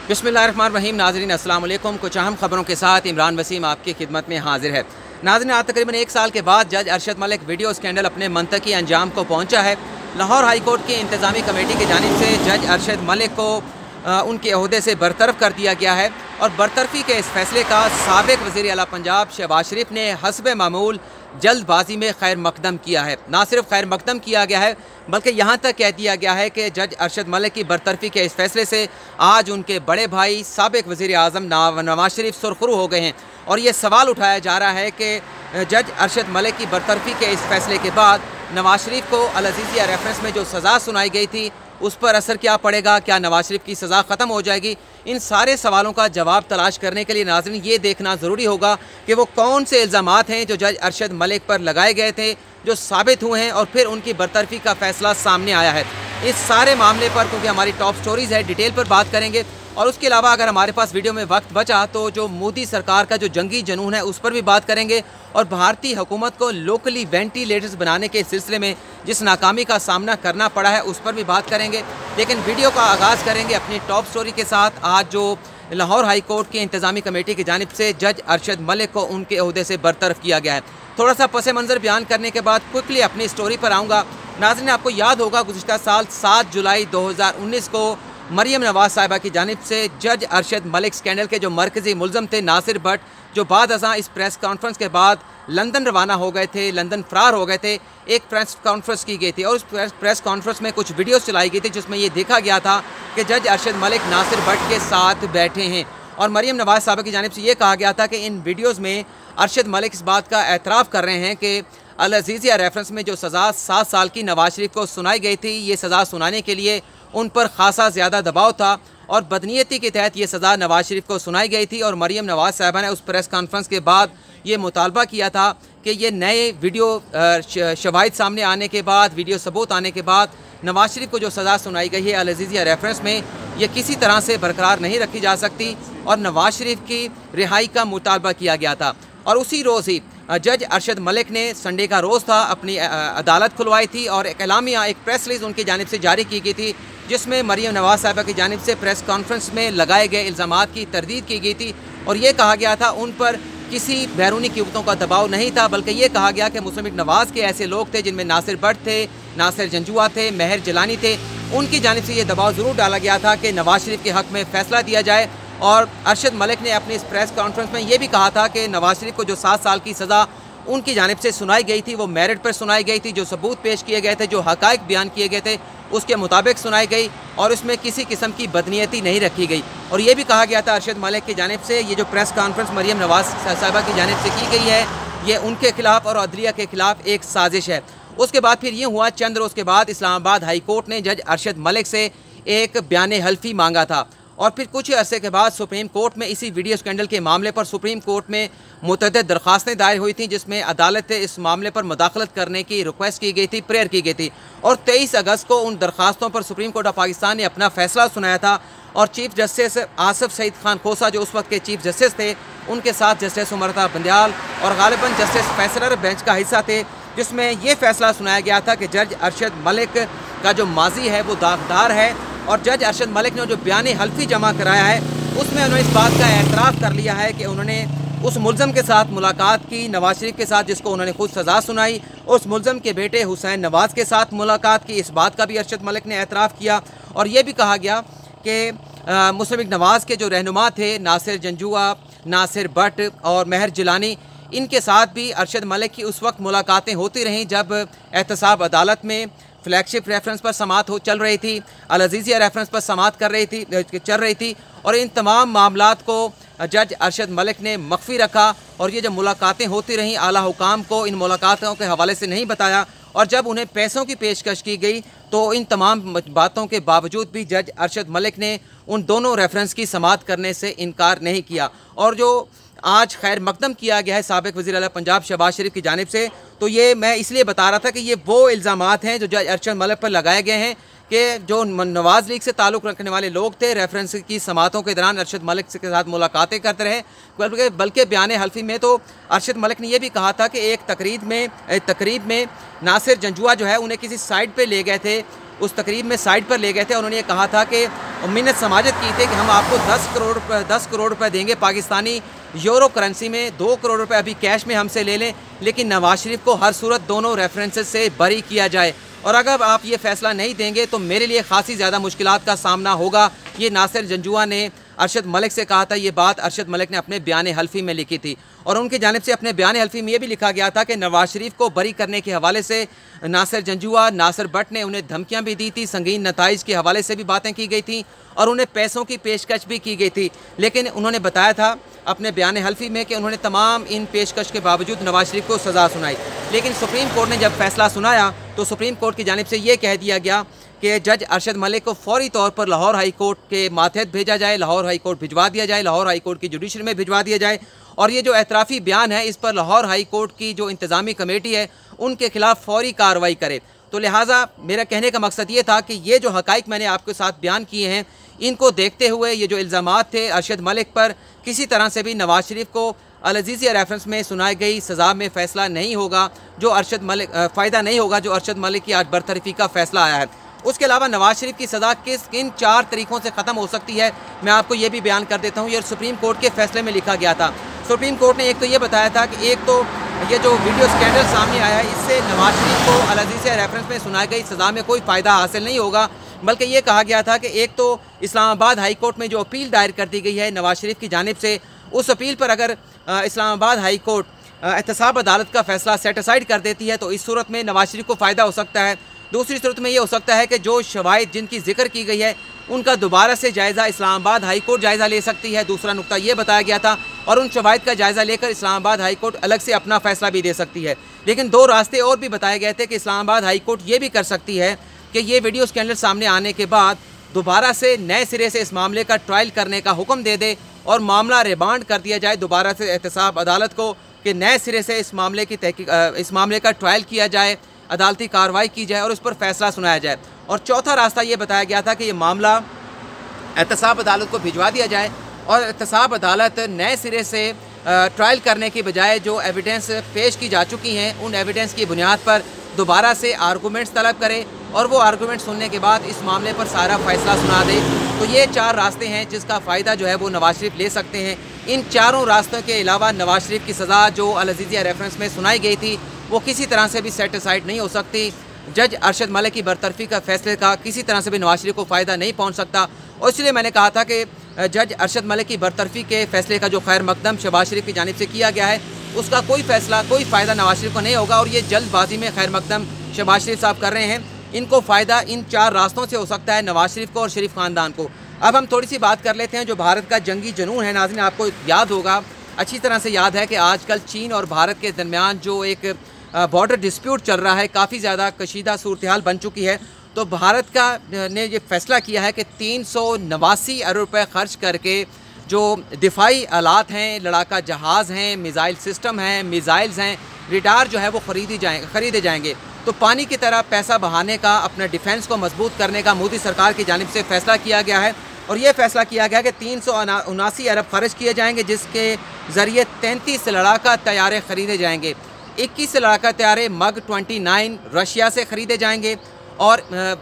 बिस्मिल्लाहिर्रहमानिर्रहीम। नाज़रीन अस्सलाम वालेकुम। कुछ अहम खबरों के साथ इमरान वसीम आपकी खिदमत में हाजिर है। नाज़रीन, आज तकरीबन 1 साल के बाद जज अरशद मलिक वीडियो स्कैंडल अपने मंतकी अंजाम को पहुँचा है। लाहौर हाई कोर्ट की इंतज़ामी कमेटी की जानिब से जज अरशद मलिक को उनके अहदे से बरतरफ कर दिया गया है और बरतरफी के इस फैसले का साबिक वज़ीर आला पंजाब शहबाज शरीफ ने हस्बे मामूल जल्दबाजी में खैर मकदम किया है। ना सिर्फ खैर मकदम किया गया है बल्कि यहाँ तक कह दिया गया है कि जज अरशद मलिक की बरतरफी के इस फैसले से आज उनके बड़े भाई साबिक वज़ीर आज़म नवाज शरीफ सुरखरू हो गए हैं और ये सवाल उठाया जा रहा है कि जज अरशद मलिक की बरतरफी के इस फैसले के बाद नवाज शरीफ को अल अज़ीज़िया रेफरेंस में जो सज़ा सुनाई गई थी उस पर असर क्या पड़ेगा, क्या नवाज शरीफ की सज़ा ख़त्म हो जाएगी। इन सारे सवालों का जवाब तलाश करने के लिए नाज़रीन ये देखना ज़रूरी होगा कि वो कौन से इल्ज़ामात हैं जो जज अरशद मलिक पर लगाए गए थे, जो साबित हुए हैं और फिर उनकी बरतरफी का फ़ैसला सामने आया है। इस सारे मामले पर क्योंकि हमारी टॉप स्टोरीज़ है डिटेल पर बात करेंगे और उसके अलावा अगर हमारे पास वीडियो में वक्त बचा तो जो मोदी सरकार का जो जंगी जुनून है उस पर भी बात करेंगे और भारतीय हुकूमत को लोकली वेंटिलेटर्स बनाने के सिलसिले में जिस नाकामी का सामना करना पड़ा है उस पर भी बात करेंगे। लेकिन वीडियो का आगाज़ करेंगे अपनी टॉप स्टोरी के साथ। आज जो लाहौर हाई कोर्ट की इंतज़ामी कमेटी की जानिब से जज अरशद मलिक को उनके अहदे से बरतरफ किया गया है। थोड़ा सा पस मंज़र बयान करने के बाद क्विकली अपनी स्टोरी पर आऊँगा। नाज़रीन, आपको याद होगा गुज़िश्ता साल 7 जुलाई 2019 को मरियम नवाज साहिबा की जानिब से जज अरशद मलिक स्कैंडल के जो मरकज़ी मुलज़म थे नासिर भट्ट, जो बाद अज़ां इस प्रेस कॉन्फ्रेंस के बाद लंदन रवाना हो गए थे, लंदन फ़रार हो गए थे। एक प्रेस कॉन्फ्रेंस की गई थी और उस प्रेस कॉन्फ्रेंस में कुछ वीडियोस चलाई गई थी जिसमें ये देखा गया था कि जज अरशद मलिक नासिर भट्ट के साथ बैठे हैं और मरियम नवाज साहिबा की जानिब से ये कहा गया था कि इन वीडियोज़ में अरशद मलिक इस बात का एतराफ़ कर रहे हैं कि अल अज़ीज़िया रेफरेंस में जो सज़ा 7 साल की नवाज शरीफ को सुनाई गई थी, ये सज़ा सुनाने के लिए उन पर खासा ज़्यादा दबाव था और बदनीयती के तहत ये सज़ा नवाज शरीफ को सुनाई गई थी। और मरियम नवाज साहिबा ने उस प्रेस कॉन्फ्रेंस के बाद ये मुतालबा किया था कि ये नए वीडियो शवाहिद सामने आने के बाद, वीडियो सबूत आने के बाद नवाज शरीफ को जो सज़ा सुनाई गई है अल अज़ीज़िया रेफरेंस में, ये किसी तरह से बरकरार नहीं रखी जा सकती और नवाज शरीफ की रिहाई का मुतालबा किया गया था। और उसी रोज़ ही जज अरशद मलिक ने संडे का रोज़ था अपनी अदालत खुलवाई थी और एक एलामिया, एक प्रेस रिलीज़ उनकी जानिब से जारी की गई थी जिसमें मरियम नवाज साहिबा की जानिब से प्रेस कॉन्फ्रेंस में लगाए गए इल्ज़ामात की तरदीद की गई थी और ये कहा गया था उन पर किसी बैरूनी क़ुव्वतों का दबाव नहीं था, बल्कि ये कहा गया कि मुस्लिम लीग नवाज़ के ऐसे लोग थे जिनमें नासिर भट्ट थे, नासिर जंजुआ थे, महर जलानी थे, उनकी जानिब से ये दबाव ज़रूर डाला गया था कि नवाज शरीफ के हक़ में फ़ैसला दिया जाए। और अरशद मलिक ने अपनी इस प्रेस कॉन्फ्रेंस में ये भी कहा था कि नवाज शरीफ को जो 7 साल की सज़ा उनकी जानिब से सुनाई गई थी वो मेरिट पर सुनाई गई थी, जो सबूत पेश किए गए थे, जो हक़ाइक़ बयान किए गए थे उसके मुताबिक सुनाई गई और उसमें किसी किस्म की बदनीयती नहीं रखी गई। और ये भी कहा गया था अरशद मलिक की जानिब से ये जो प्रेस कॉन्फ्रेंस मरियम नवाज साहिबा की जानिब से की गई है ये उनके खिलाफ और अदलिया के खिलाफ एक साजिश है। उसके बाद फिर ये हुआ, चंद रोज़ के बाद इस्लामाबाद हाई कोर्ट ने जज अरशद मलिक से एक बयान हल्फी मांगा था और फिर कुछ अरसे के बाद सुप्रीम कोर्ट में इसी वीडियो स्कैंडल के मामले पर सुप्रीम कोर्ट में मुतअद्दिद दरख्वास्तें दायर हुई थी जिसमें अदालत से इस मामले पर मुदाखलत करने की रिक्वेस्ट की गई थी, प्रेयर की गई थी और 23 अगस्त को उन दरख्वास्तों पर सुप्रीम कोर्ट ऑफ पाकिस्तान ने अपना फ़ैसला सुनाया था और चीफ जस्टिस आसिफ सईद खान खोसा जो उस वक्त के चीफ जस्टिस थे उनके साथ जस्टिस उमरता बंदयाल और गालिबन जस्टिस फैसलर बेंच का हिस्सा थे, जिसमें ये फ़ैसला सुनाया गया था कि जज अरशद मलिक का जो माजी है वो दागदार है और जज अरशद मलिक ने जो बयान हल्फी जमा कराया है उसमें उन्होंने इस बात का एतराफ़ कर लिया है कि उन्होंने उस मुलज़म के साथ मुलाकात की, नवाज शरीफ के साथ जिसको उन्होंने खुद सज़ा सुनाई, उस मुलज़म के बेटे हुसैन नवाज़ के साथ मुलाकात की। इस बात का भी अरशद मलिक ने एतराफ़ किया और ये भी कहा गया कि मुस्लिम लीग नवाज़ के जो रहनुमा थे नासिर जंजुआ, नासिर भट्ट और महर जलानी, इनके साथ भी अरशद मलिक की उस वक्त मुलाकातें होती रहीं जब एहतसाब अदालत में फ्लैगशिप रेफरेंस पर समात चल रही थी, अल अज़ीज़िया रेफरेंस पर समात चल रही थी और इन तमाम मामलात को जज अरशद मलिक ने मख्फी रखा और ये जब मुलाकातें होती रहीं आला हुकाम को इन मुलाकातों के हवाले से नहीं बताया और जब उन्हें पैसों की पेशकश की गई तो इन तमाम बातों के बावजूद भी जज अरशद मलिक ने उन दोनों रेफरेंस की समात करने से इनकार नहीं किया। और जो आज खैर मकदम किया गया है साबिक वज़ीर आला पंजाब शहबाज शरीफ की जानिब से, तो ये मैं इसलिए बता रहा था कि ये वो इल्ज़ामात हैं जो जज अरशद मलिक पर लगाए गए हैं कि जो नवाज़ लीग से ताल्लुक़ रखने वाले लोग थे रेफरेंस की समातों के दौरान अरशद मलिक के साथ मुलाकातें करते रहे। बल्कि बयान हल्फी में तो अरशद मलिक ने यह भी कहा था कि एक तकरीब में नासिर जंजुआ जो है उन्हें किसी साइट पे ले गए थे उस तकरीब में साइड पर ले गए थे। उन्होंने ये कहा था कि मिन्नत समाजत की थी कि हम आपको 10 करोड़ रुपए देंगे पाकिस्तानी यूरो करेंसी में, 2 करोड़ रुपए अभी कैश में हमसे ले लें, लेकिन नवाज शरीफ को हर सूरत दोनों रेफरेंसेस से बरी किया जाए, और अगर आप ये फ़ैसला नहीं देंगे तो मेरे लिए खासी ज़्यादा मुश्किलात का सामना होगा। ये नासिर जंजुआ ने अरशद मलिक से कहा था। ये बात अरशद मलिक ने अपने बयान हल्फी में लिखी थी, और उनकी जानिब से अपने बयान हल्फी में ये भी लिखा गया था कि नवाज शरीफ को बरी करने के हवाले से नासिर जंजुआ, नासिर भट्ट ने उन्हें धमकियां भी दी थी, संगीन नताइज के हवाले से भी बातें की गई थी, और उन्हें पैसों की पेशकश भी की गई थी। लेकिन उन्होंने बताया था अपने बयान हल्फी में कि उन्होंने तमाम इन पेशकश के बावजूद नवाज शरीफ को सज़ा सुनाई। लेकिन सुप्रीम कोर्ट ने जब फैसला सुनाया तो सुप्रीम कोर्ट की जानिब से ये कह दिया गया कि जज अरशद मलिक को फौरी तौर पर लाहौर हाई कोर्ट के मातहत भेजा जाए, लाहौर हाई कोर्ट भिजवा दिया जाए, लाहौर हाई कोर्ट की जुडिशरी में भिजवा दिया जाए, और ये जो एतराफ़ी बयान है इस पर लाहौर हाई कोर्ट की जो इंतज़ामी कमेटी है उनके खिलाफ फौरी कार्रवाई करे। तो लिहाजा मेरा कहने का मकसद ये था कि ये जो हक़ाइक़ मैंने आपके साथ बयान किए हैं, इनको देखते हुए ये जो इल्ज़ामात थे अरशद मलिक पर, किसी तरह से भी नवाज शरीफ को अल अज़ीज़िया रेफरेंस में सुनाई गई सज़ा में फ़ैसला नहीं होगा जो अरशद मलिक फ़ायदा नहीं होगा जो अरशद मलिक की आज बरतरफ़ी का फ़ैसला आया है। उसके अलावा नवाज शरीफ की सज़ा किन 4 तरीक़ों से ख़त्म हो सकती है, मैं आपको ये भी बयान कर देता हूँ। ये सुप्रीम कोर्ट के फ़ैसले में लिखा गया था। सुप्रीम कोर्ट ने एक तो ये बताया था कि एक तो ये जो वीडियो स्कैंडल सामने आया है इससे नवाज शरीफ को अल अज़ीज़िया रेफरेंस में सुनाई गई सज़ा में कोई फ़ायदा हासिल नहीं होगा, बल्कि ये कहा गया था कि एक तो इस्लामाबाद हाई कोर्ट में जो अपील दायर कर दी गई है नवाज शरीफ की जानिब से, उस अपील पर अगर इस्लामाबाद हाई कोर्ट एहतसाब अदालत का फ़ैसला सेट असाइड कर देती है तो इस सूरत में नवाज शरीफ को फ़ायदा हो सकता है। दूसरी सूरत में ये हो सकता है कि जो शवाहिद जिनकी जिक्र की गई है उनका दोबारा से जायज़ा इस्लामाबाद हाई कोर्ट जायज़ा ले सकती है। दूसरा नुक्ता ये बताया गया था, और उन शवाहिद का जायज़ा लेकर इस्लामाबाद हाई कोर्ट अलग से अपना फ़ैसला भी दे सकती है। लेकिन 2 रास्ते और भी बताए गए थे कि इस्लामाबाद हाई कोर्ट ये भी कर सकती है कि ये वीडियो स्कैंडल सामने आने के बाद दोबारा से नए सिरे से इस मामले का ट्रायल करने का हुक्म दे दे और मामला रिमांड कर दिया जाए दोबारा से एहतसाब अदालत को कि नए सिरे से इस मामले का ट्रायल किया जाए, अदालती कार्रवाई की जाए और उस पर फैसला सुनाया जाए। और चौथा रास्ता ये बताया गया था कि ये मामला एहतसाब अदालत को भिजवा दिया जाए और एहतसाब अदालत नए सिरे से ट्रायल करने की बजाय जो एविडेंस पेश की जा चुकी हैं उन एविडेंस की बुनियाद पर दोबारा से आर्गूमेंट्स तलब करे और वो आर्गूमेंट सुनने के बाद इस मामले पर सारा फैसला सुना दे। तो ये 4 रास्ते हैं जिसका फ़ायदा जो है वो नवाज शरीफ ले सकते हैं। इन चारों रास्तों के अलावा नवाज शरीफ की सज़ा जो अल अज़ीज़िया रेफरेंस में सुनाई गई थी वो किसी तरह से भी सेट असाइड नहीं हो सकती। जज अरशद मलिक की बरतरफ़ी का फैसले का किसी तरह से भी नवाज शरीफ को फ़ायदा नहीं पहुँच सकता, और इसलिए मैंने कहा था कि जज अरशद मलिक की बरतरफ़ी के फैसले का जो खैर मकदम शहबाज शरीफ की जानिब से किया गया है उसका कोई फ़ैसला कोई फ़ायदा नवाज शरीफ को नहीं होगा, और ये जल्दबाजी में खैर मकदम शहबाज शरीफ साहब कर रहे हैं। इनको फ़ायदा इन 4 रास्तों से हो सकता है, नवाज शरीफ को और शरीफ ख़ानदान को। अब हम थोड़ी सी बात कर लेते हैं जो भारत का जंगी जुनून है। नाज़रीन, आपको याद होगा, अच्छी तरह से याद है कि आजकल चीन और भारत के दरमियान जो एक बॉर्डर डिस्प्यूट चल रहा है, काफ़ी ज़्यादा कशीदा सूरत हाल बन चुकी है। तो भारत का ने ये फ़ैसला किया है कि 389 अरब रुपये ख़र्च करके जो दिफाई आलात हैं, लड़ाका जहाज़ हैं, मिज़ाइल सिस्टम हैं, मिज़ाइल्स हैं, रडार जो है वो ख़रीदे जाएंगे। तो पानी की तरह पैसा बहाने का, अपना डिफेंस को मजबूत करने का मोदी सरकार की जानिब से फ़ैसला किया गया है। और ये फ़ैसला किया गया कि 379 अरब खर्च किए जाएंगे जिसके ज़रिए 33 लड़ाका तैयारे ख़रीदे जाएंगे। 21 लड़ाका तैयारे मग 29 रशिया से ख़रीदे जाएंगे और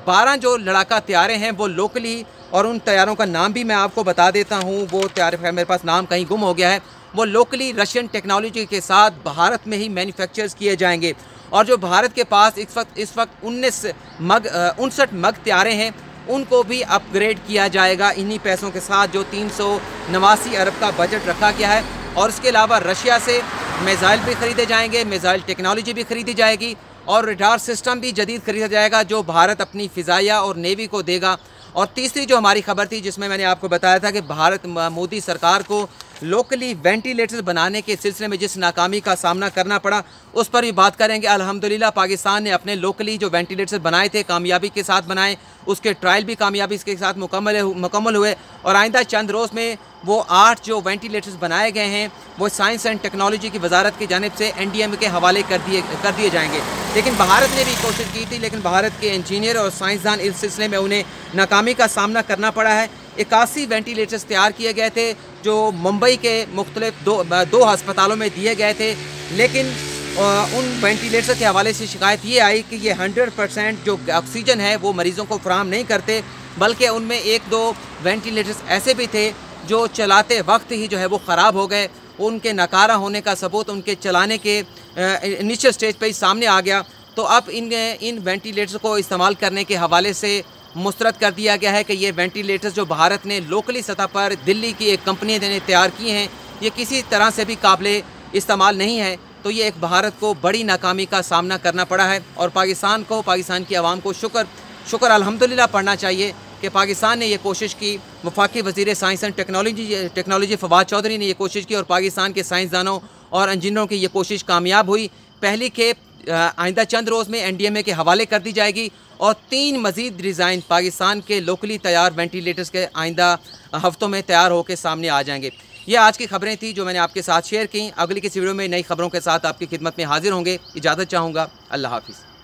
12 जो लड़ाका तैयारे हैं वो लोकली, और उन तैयारों का नाम भी मैं आपको बता देता हूँ, वो तैयार मेरे पास नाम कहीं गुम हो गया है, वो लोकली रशियन टेक्नोलॉजी के साथ भारत में ही मैन्युफैक्चर्स किए जाएंगे। और जो भारत के पास इस वक्त 59 मग तैयारे हैं उनको भी अपग्रेड किया जाएगा इन्हीं पैसों के साथ जो 389 अरब का बजट रखा गया है। और इसके अलावा रशिया से मिसाइल भी ख़रीदे जाएंगे, मिसाइल टेक्नोलॉजी भी ख़रीदी जाएगी और रडार सिस्टम भी जदीद ख़रीदा जाएगा जो भारत अपनी फ़िज़ाइया और नेवी को देगा। और तीसरी जो हमारी खबर थी जिसमें मैंने आपको बताया था कि भारत मोदी सरकार को लोकली वेंटिलेटर्स बनाने के सिलसिले में जिस नाकामी का सामना करना पड़ा उस पर भी बात करेंगे। अल्हम्दुलिल्लाह पाकिस्तान ने अपने लोकली जो वेंटिलेटर्स बनाए थे कामयाबी के साथ बनाए, उसके ट्रायल भी कामयाबी के साथ मुकम्मल हुए और आइंदा चंद रोज़ में वो 8 जो वेंटिलेटर्स बनाए गए हैं वो साइंस एंड टेक्नोलॉजी की वजारत की जानिब से NDMA के हवाले कर दिए जाएंगे। लेकिन भारत ने भी कोशिश की थी, लेकिन भारत के इंजीनियर और साइंसदान इस सिलसिले में उन्हें नाकामी का सामना करना पड़ा है। 81 वेंटिलेटर्स तैयार किए गए थे जो मुंबई के मुख्तलिफ दो अस्पतालों में दिए गए थे, लेकिन उन वेंटिलेटर के हवाले से शिकायत ये आई कि ये 100% जो ऑक्सीजन है वो मरीज़ों को फराहम नहीं करते, बल्कि उनमें 1-2 वेंटिलेटर्स ऐसे भी थे जो चलाते वक्त ही जो है वो ख़राब हो गए। उनके नकारा होने का सबूत उनके चलाने के इनिशियल स्टेज पे ही सामने आ गया। तो अब इन वेंटिलेटर्स को इस्तेमाल करने के हवाले से मुस्तरद कर दिया गया है कि ये वेंटिलेटर्स जो भारत ने लोकली सतह पर दिल्ली की एक कंपनी ने तैयार किए हैं, ये किसी तरह से भी काबिल इस्तेमाल नहीं है। तो ये एक भारत को बड़ी नाकामी का सामना करना पड़ा है और पाकिस्तान को, पाकिस्तान की आवाम को शुक्र अल्हम्दुलिल्लाह पढ़ना चाहिए कि पाकिस्तान ने ये कोशिश की। वफाकी वज़ीर science and technology Fawad Chaudhry ने ये कोशिश की और पाकिस्तान के साइंसदानों और इंजीनियरों की ये कोशिश कामयाब हुई। पहली खेप आइंदा चंद रोज़ में NDMA के हवाले कर दी जाएगी और 3 मज़ीद डिज़ाइन पाकिस्तान के लोकली तैयार वेंटिलेटर्स के आइंदा हफ्तों में तैयार होकर सामने आ जाएंगे। ये आज की खबरें थी जो मैंने आपके साथ शेयर की। अगली किसी वीडियो में नई खबरों के साथ आपकी खिदमत में हाजिर होंगे। इजाज़त चाहूँगा। अल्लाह हाफ़िज़।